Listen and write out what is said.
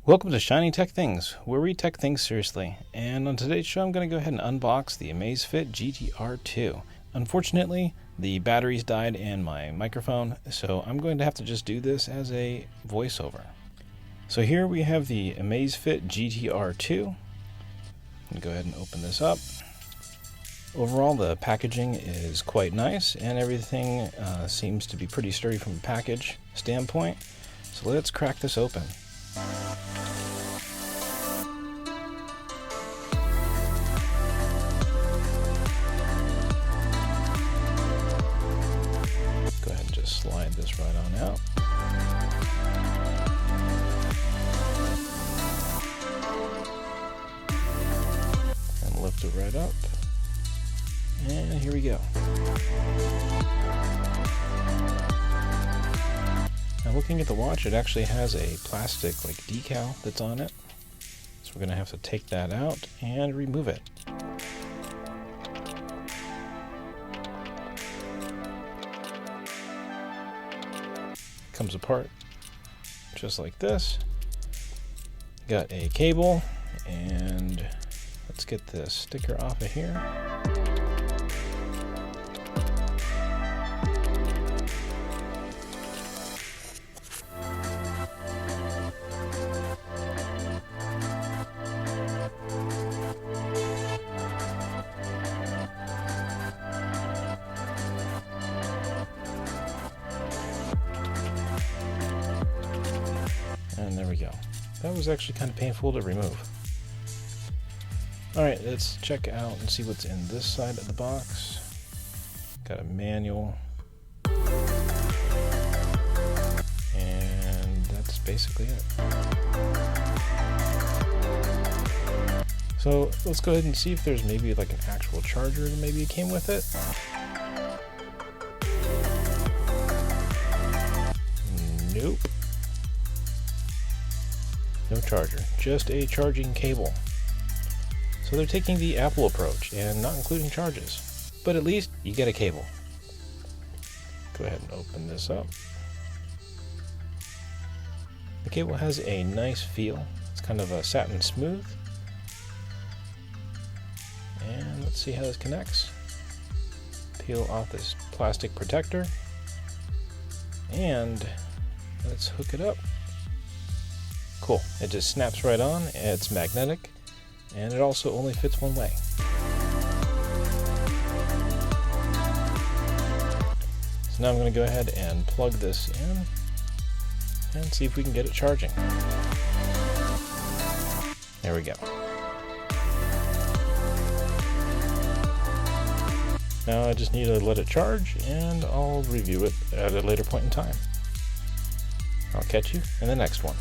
Welcome to Shiny Tech Things, where we tech things seriously. And on today's show, I'm going to go ahead and unbox the Amazfit GTR2. Unfortunately, the batteries died in my microphone, so I'm going to have to just do this as a voiceover. So here we have the Amazfit GTR2. I'm going to go ahead and open this up. Overall, the packaging is quite nice, and everything seems to be pretty sturdy from a package standpoint. So let's crack this open. Go ahead and just slide this right on out. And lift it right up. And here we go. Now looking at the watch, it actually has a plastic decal that's on it. So we're going to have to take that out and remove it. Comes apart just like this. Got a cable, and let's get the sticker off of here. And there we go. That was actually kind of painful to remove. Alright, let's check out and see what's in this side of the box. Got a manual. And that's basically it. So let's go ahead and see if there's maybe an actual charger that maybe came with it. Nope. No charger, just a charging cable. So they're taking the Apple approach and not including charges, but at least you get a cable. Go ahead and open this up. The cable has a nice feel. It's kind of a satin smooth. And let's see how this connects. Peel off this plastic protector. And let's hook it up. Cool. It just snaps right on. It's magnetic, and it also only fits one way. So now I'm going to go ahead and plug this in and see if we can get it charging. There we go. Now I just need to let it charge, and I'll review it at a later point in time. I'll catch you in the next one.